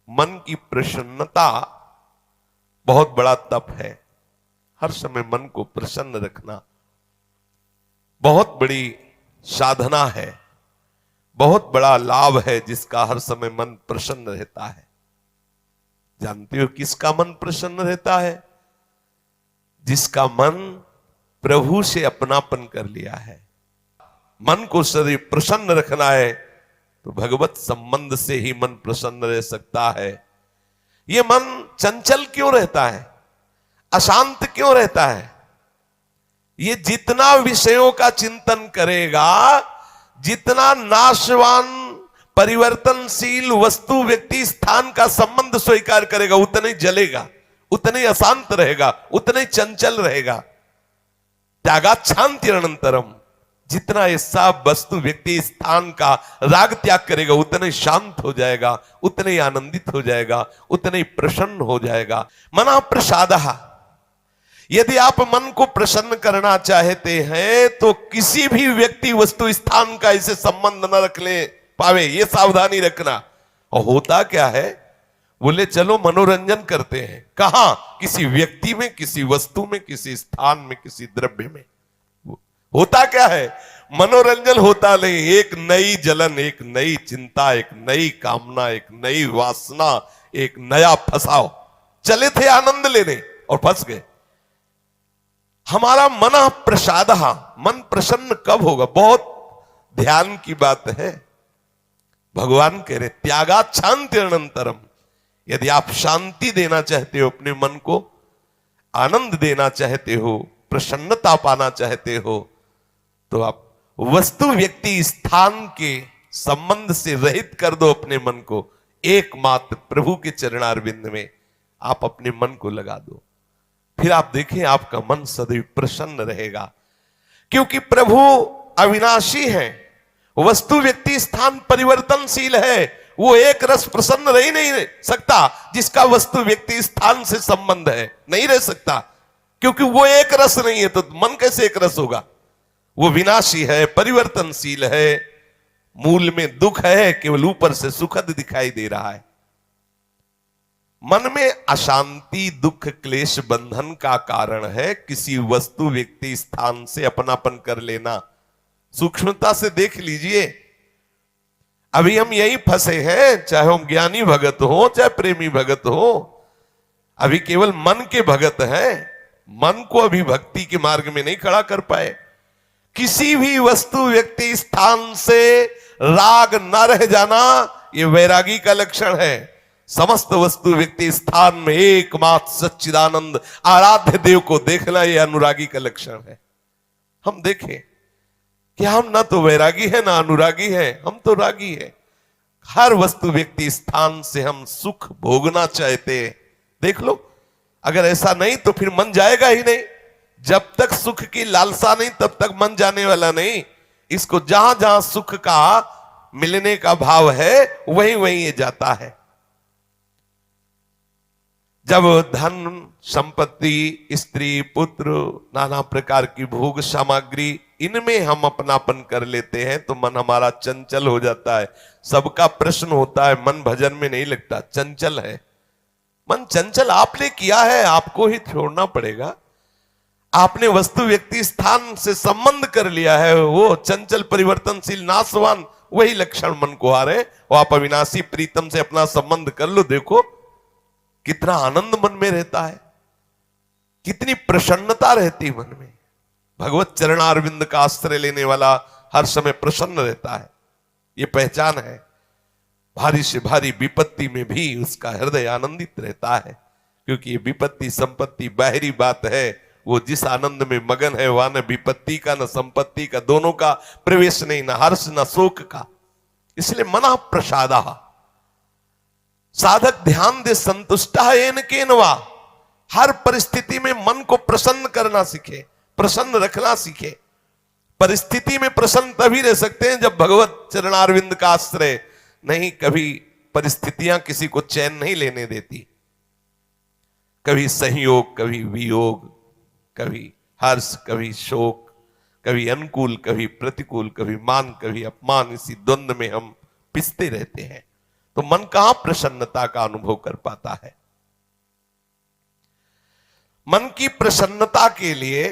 मन की प्रसन्नता बहुत बड़ा तप है। हर समय मन को प्रसन्न रखना बहुत बड़ी साधना है, बहुत बड़ा लाभ है, जिसका हर समय मन प्रसन्न रहता है। जानते हो किसका मन प्रसन्न रहता है? जिसका मन प्रभु से अपनापन कर लिया है। मन को सदैव प्रसन्न रखना है तो भगवत संबंध से ही मन प्रसन्न रह सकता है। ये मन चंचल क्यों रहता है, अशांत क्यों रहता है? ये जितना विषयों का चिंतन करेगा, जितना नाशवान परिवर्तनशील वस्तु व्यक्ति स्थान का संबंध स्वीकार करेगा, उतना ही जलेगा, उतना ही अशांत रहेगा, उतना ही चंचल रहेगा। त्यागाच्छांति अनंतरम, जितना ये सब वस्तु व्यक्ति स्थान का राग त्याग करेगा, उतना ही शांत हो जाएगा, उतना ही आनंदित हो जाएगा, उतना ही प्रसन्न हो जाएगा। मना प्रसादः, यदि आप मन को प्रसन्न करना चाहते हैं तो किसी भी व्यक्ति वस्तु स्थान का इसे संबंध न रख ले पावे, ये सावधानी रखना। और होता क्या है, बोले चलो मनोरंजन करते हैं, कहां? किसी व्यक्ति में, किसी वस्तु में, किसी स्थान में, किसी द्रव्य में। होता क्या है, मनोरंजन होता नहीं, एक नई जलन, एक नई चिंता, एक नई कामना, एक नई वासना, एक नया फसाव। चले थे आनंद लेने और फंस गए। हमारा मन प्रसाद, मन प्रसन्न कब होगा? बहुत ध्यान की बात है। भगवान कह रहे त्यागाच्छांति अनंतरम, यदि आप शांति देना चाहते हो अपने मन को, आनंद देना चाहते हो, प्रसन्नता पाना चाहते हो, तो आप वस्तु व्यक्ति स्थान के संबंध से रहित कर दो अपने मन को। एकमात्र प्रभु के चरणारविंद में आप अपने मन को लगा दो, फिर आप देखें आपका मन सदैव प्रसन्न रहेगा। क्योंकि प्रभु अविनाशी है, वस्तु व्यक्ति स्थान परिवर्तनशील है। वो एक रस प्रसन्न रह ही नहीं सकता जिसका वस्तु व्यक्ति स्थान से संबंध है, नहीं रह सकता, क्योंकि वो एक रस नहीं है। तो मन कैसे एक रस होगा? वो विनाशी है, परिवर्तनशील है, मूल में दुख है, केवल ऊपर से सुखद दिखाई दे रहा है। मन में अशांति, दुख, क्लेश, बंधन का कारण है किसी वस्तु व्यक्ति स्थान से अपनापन कर लेना। सूक्ष्मता से देख लीजिए, अभी हम यही फंसे हैं, चाहे हम ज्ञानी भगत हो, चाहे प्रेमी भगत हो, अभी केवल मन के भगत हैं। मन को अभी भक्ति के मार्ग में नहीं खड़ा कर पाए। किसी भी वस्तु व्यक्ति स्थान से राग न रह जाना, यह वैरागी का लक्षण है। समस्त वस्तु व्यक्ति स्थान में एकमात्र सच्चिदानंद आराध्य देव को देखना, यह अनुरागी का लक्षण है। हम देखें कि हम ना तो वैरागी है ना अनुरागी है, हम तो रागी है। हर वस्तु व्यक्ति स्थान से हम सुख भोगना चाहते हैं। देख लो, अगर ऐसा नहीं तो फिर मन जाएगा ही नहीं। जब तक सुख की लालसा नहीं तब तक मन जाने वाला नहीं। इसको जहां जहां सुख का मिलने का भाव है वहीं वहीं ये जाता है। जब धन संपत्ति, स्त्री, पुत्र, नाना प्रकार की भोग सामग्री, इनमें हम अपनापन कर लेते हैं तो मन हमारा चंचल हो जाता है। सबका प्रश्न होता है, मन भजन में नहीं लगता, चंचल है। मन चंचल आपने किया है, आपको ही छोड़ना पड़ेगा। आपने वस्तु व्यक्ति स्थान से संबंध कर लिया है, वो चंचल परिवर्तनशील नाशवान वही लक्षण मन को आ रहे। वो आप अविनाशी प्रीतम से अपना संबंध कर लो, देखो कितना आनंद मन में रहता है, कितनी प्रसन्नता रहती मन में। भगवत चरणारविंद का आश्रय लेने वाला हर समय प्रसन्न रहता है, ये पहचान है। भारी से भारी विपत्ति में भी उसका हृदय आनंदित रहता है, क्योंकि ये विपत्ति संपत्ति बाहरी बात है। वो जिस आनंद में मगन है वह न विपत्ति का न संपत्ति का, दोनों का प्रवेश नहीं, न हर्ष न शोक का। इसलिए मना प्रसादा, साधक ध्यान दे संतुष्टा येन केनवा। हर परिस्थिति में मन को प्रसन्न करना सीखे, प्रसन्न रखना सीखे। परिस्थिति में प्रसन्न तभी रह सकते हैं जब भगवत चरणारविंद का आश्रय नहीं। कभी परिस्थितियां किसी को चैन नहीं लेने देती, कभी संयोग, कभी वियोग, कभी हर्ष, कभी शोक, कभी अनुकूल, कभी प्रतिकूल, कभी मान, कभी अपमान। इसी द्वंद्व में हम पिसते रहते हैं। तो मन कहां प्रसन्नता का अनुभव कर पाता है। मन की प्रसन्नता के लिए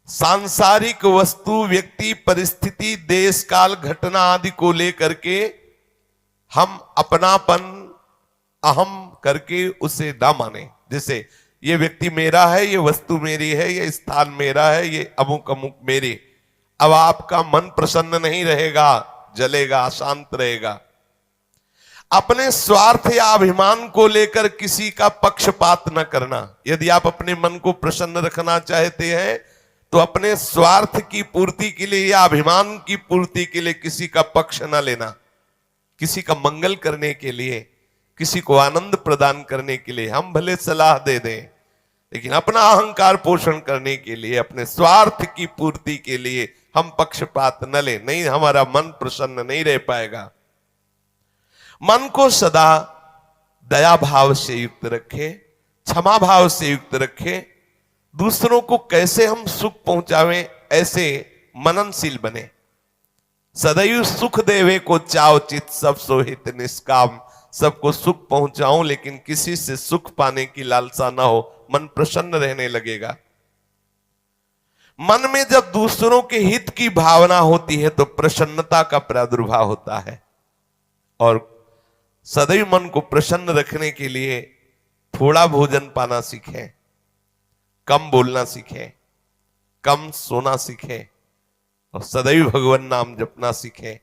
सांसारिक वस्तु, व्यक्ति, परिस्थिति, देश काल, घटना आदि को लेकर के हम अपनापन, अहम करके उसे ना माने। जैसे ये व्यक्ति मेरा है, ये वस्तु मेरी है, ये स्थान मेरा है, ये अमुक अमुक मेरी। अब आपका मन प्रसन्न नहीं रहेगा, जलेगा, अशांत रहेगा। अपने स्वार्थ या अभिमान को लेकर किसी का पक्षपात न करना। यदि आप अपने मन को प्रसन्न रखना चाहते हैं तो अपने स्वार्थ की पूर्ति के लिए या अभिमान की पूर्ति के लिए किसी का पक्ष न लेना। किसी का मंगल करने के लिए, किसी को आनंद प्रदान करने के लिए हम भले सलाह दे दें, लेकिन अपना अहंकार पोषण करने के लिए, अपने स्वार्थ की पूर्ति के लिए हम पक्षपात न लें। नहीं, हमारा मन प्रसन्न नहीं रह पाएगा। मन को सदा दया भाव से युक्त रखें, क्षमा भाव से युक्त रखें। दूसरों को कैसे हम सुख पहुंचावें, ऐसे मननशील बने। सदैव सुख देवे को चाव चित, सब सोहित निष्काम। सबको सुख पहुंचाऊं लेकिन किसी से सुख पाने की लालसा ना हो, मन प्रसन्न रहने लगेगा। मन में जब दूसरों के हित की भावना होती है तो प्रसन्नता का प्रादुर्भाव होता है। और सदैव मन को प्रसन्न रखने के लिए थोड़ा भोजन पाना सीखें, कम बोलना सीखें, कम सोना सीखें और सदैव भगवान नाम जपना सीखें।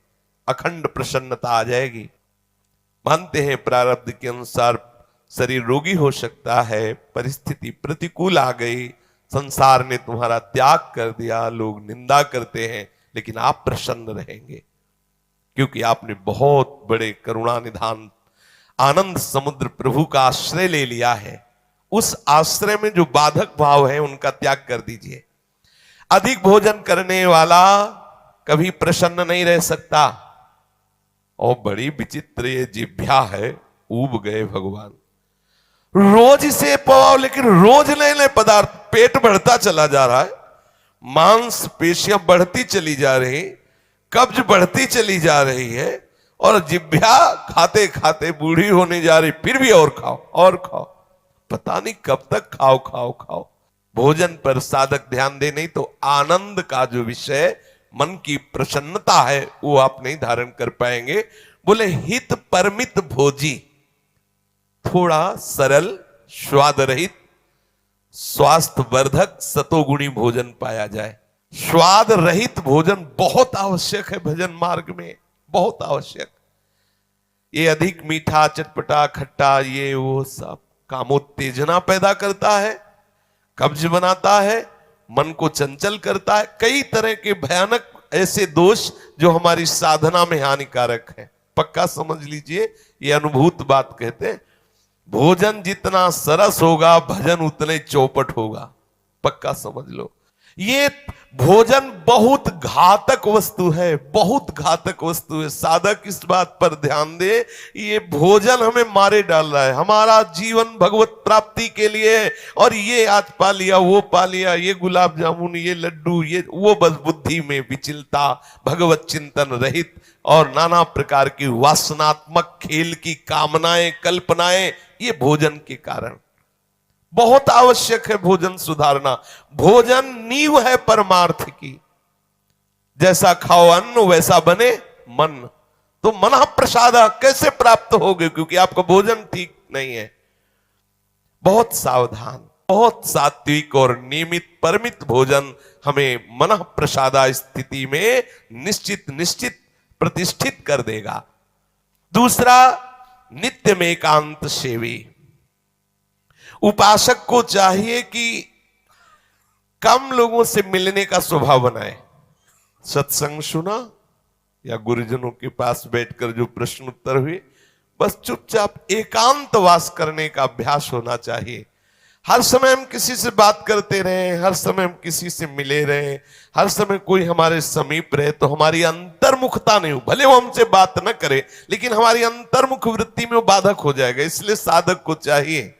अखंड प्रसन्नता आ जाएगी। मानते हैं प्रारब्ध के अनुसार शरीर रोगी हो सकता है, परिस्थिति प्रतिकूल आ गई, संसार ने तुम्हारा त्याग कर दिया, लोग निंदा करते हैं, लेकिन आप प्रसन्न रहेंगे क्योंकि आपने बहुत बड़े करुणा निधान आनंद समुद्र प्रभु का आश्रय ले लिया है। उस आश्रय में जो बाधक भाव है उनका त्याग कर दीजिए। अधिक भोजन करने वाला कभी प्रसन्न नहीं रह सकता। और बड़ी विचित्र ये जिह्वा है, ऊब गए भगवान। रोज इसे पवाओ लेकिन रोज नए नए पदार्थ, पेट बढ़ता चला जा रहा है, मांस पेशियां बढ़ती चली जा रही, कब्ज बढ़ती चली जा रही है और जिह्वा खाते खाते बूढ़ी होने जा रही, फिर भी और खाओ और खाओ। पता नहीं कब तक खाओ खाओ खाओ। भोजन पर साधक ध्यान दे, नहीं तो आनंद का जो विषय मन की प्रसन्नता है वो आप नहीं धारण कर पाएंगे। बोले हित परमित भोजी, थोड़ा सरल, स्वाद रहित, स्वास्थ्य वर्धक, सतोगुणी भोजन पाया जाए। स्वाद रहित भोजन बहुत आवश्यक है भजन मार्ग में, बहुत आवश्यक। ये अधिक मीठा, चटपटा, खट्टा, ये वो सब कामोत्तेजना पैदा करता है, कब्ज बनाता है, मन को चंचल करता है। कई तरह के भयानक ऐसे दोष जो हमारी साधना में हानिकारक है। पक्का समझ लीजिए, ये अनुभूत बात कहते हैं। भोजन जितना सरस होगा भजन उतने चौपट होगा। पक्का समझ लो। ये भोजन बहुत घातक वस्तु है, बहुत घातक वस्तु है। साधक इस बात पर ध्यान दे, ये भोजन हमें मारे डाल रहा है। हमारा जीवन भगवत प्राप्ति के लिए है और ये आज पा लिया, वो पा लिया, ये गुलाब जामुन, ये लड्डू, ये वो, बस बुद्धि में विचलता, भगवत चिंतन रहित और नाना प्रकार की वासनात्मक खेल की कामनाएं, कल्पनाएं, ये भोजन के कारण। बहुत आवश्यक है भोजन सुधारना। भोजन नींव है परमार्थ की। जैसा खाओ अन्न वैसा बने मन। तो मन प्रसाद कैसे प्राप्त होगे, क्योंकि आपका भोजन ठीक नहीं है। बहुत सावधान, बहुत सात्विक और नियमित परमित भोजन हमें मन प्रसादा स्थिति में निश्चित प्रतिष्ठित कर देगा। दूसरा, नित्य में एकांत सेवी। उपासक को चाहिए कि कम लोगों से मिलने का स्वभाव बनाए। सत्संग सुना या गुरुजनों के पास बैठकर जो प्रश्न उत्तर हुए, बस चुपचाप एकांतवास करने का अभ्यास होना चाहिए। हर समय हम किसी से बात करते रहे, हर समय हम किसी से मिले रहे, हर समय कोई हमारे समीप रहे, तो हमारी अंतर्मुखता नहीं हो। भले वो हमसे बात न करे लेकिन हमारी अंतर्मुख वृत्ति में वो बाधक हो जाएगा। इसलिए साधक को चाहिए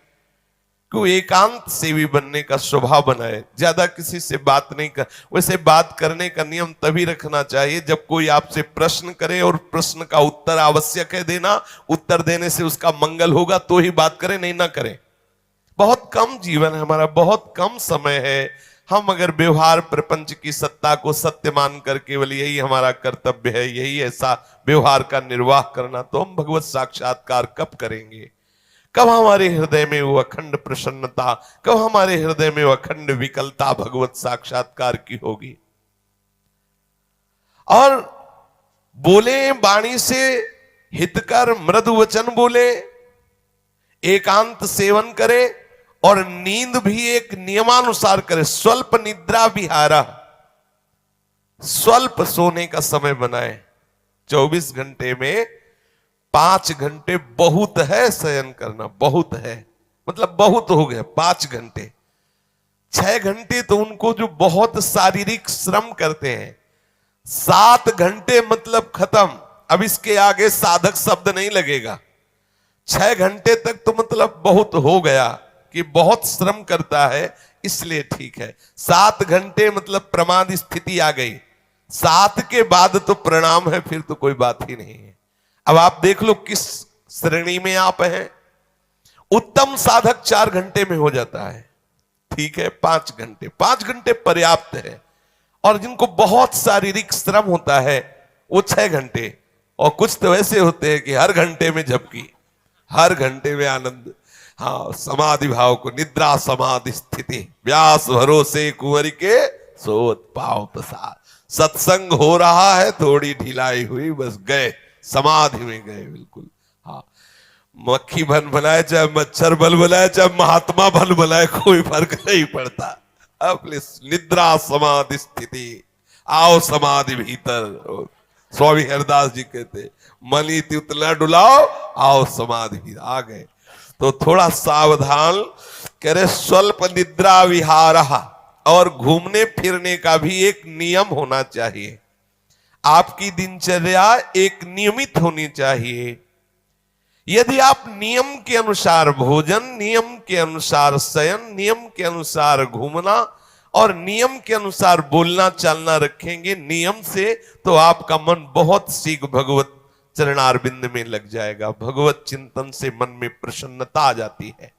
कि एकांत सेवी बनने का स्वभाव बनाए, ज्यादा किसी से बात नहीं कर। वैसे बात करने का नियम तभी रखना चाहिए जब कोई आपसे प्रश्न करे और प्रश्न का उत्तर आवश्यक है देना, उत्तर देने से उसका मंगल होगा तो ही बात करें, नहीं ना करें। बहुत कम जीवन है हमारा, बहुत कम समय है। हम अगर व्यवहार प्रपंच की सत्ता को सत्य मानकर केवल यही हमारा कर्तव्य है, यही ऐसा व्यवहार का निर्वाह करना, तो हम भगवत साक्षात्कार कब करेंगे? कब हमारे हृदय में वो अखंड प्रसन्नता, कब हमारे हृदय में वो अखंड विकलता भगवत साक्षात्कार की होगी? और बोले वाणी से हितकर मृदु वचन बोले, एकांत सेवन करे और नींद भी एक नियमानुसार करे। स्वल्प निद्रा विहारा, स्वल्प सोने का समय बनाए। 24 घंटे में 5 घंटे बहुत है शयन करना, बहुत है, मतलब बहुत हो गया 5 घंटे। 6 घंटे तो उनको जो बहुत शारीरिक श्रम करते हैं, 7 घंटे मतलब खत्म। अब इसके आगे साधक शब्द नहीं लगेगा। 6 घंटे तक तो मतलब बहुत हो गया कि बहुत श्रम करता है, इसलिए ठीक है। 7 घंटे मतलब प्रमाद स्थिति आ गई, 7 के बाद तो प्रणाम है, फिर तो कोई बात ही नहीं है। अब आप देख लो किस श्रेणी में आप हैं। उत्तम साधक 4 घंटे में हो जाता है, ठीक है। 5 घंटे, 5 घंटे पर्याप्त है। और जिनको बहुत शारीरिक श्रम होता है वो 6 घंटे, और कुछ तो ऐसे होते हैं कि हर घंटे में झपकी, हर घंटे में आनंद। हाँ, समाधि भाव को, निद्रा समाधि स्थिति, व्यास भरोसे कुंवर के सोत पाव प्रसाद। सत्संग हो रहा है, थोड़ी ढिलाई हुई, बस गए, समाधि में गए बिल्कुल। हाँ, मक्खी भन बनाए चाहे मच्छर बल बनाए चाहे महात्मा भन बनाए, कोई फर्क नहीं पड़ता। अपने निद्रा समाधि स्थिति, आओ समाधि भीतर। स्वामी हरदास जी कहते, मनी उतना डुलाओ, आओ समाधि। आ गए तो थोड़ा सावधान करे। स्वल्प निद्रा विहारा, और घूमने फिरने का भी एक नियम होना चाहिए। आपकी दिनचर्या एक नियमित होनी चाहिए। यदि आप नियम के अनुसार भोजन, नियम के अनुसार शयन, नियम के अनुसार घूमना और नियम के अनुसार बोलना चालना रखेंगे नियम से, तो आपका मन बहुत शीघ्र भगवत चरणारविंद में लग जाएगा। भगवत चिंतन से मन में प्रसन्नता आ जाती है।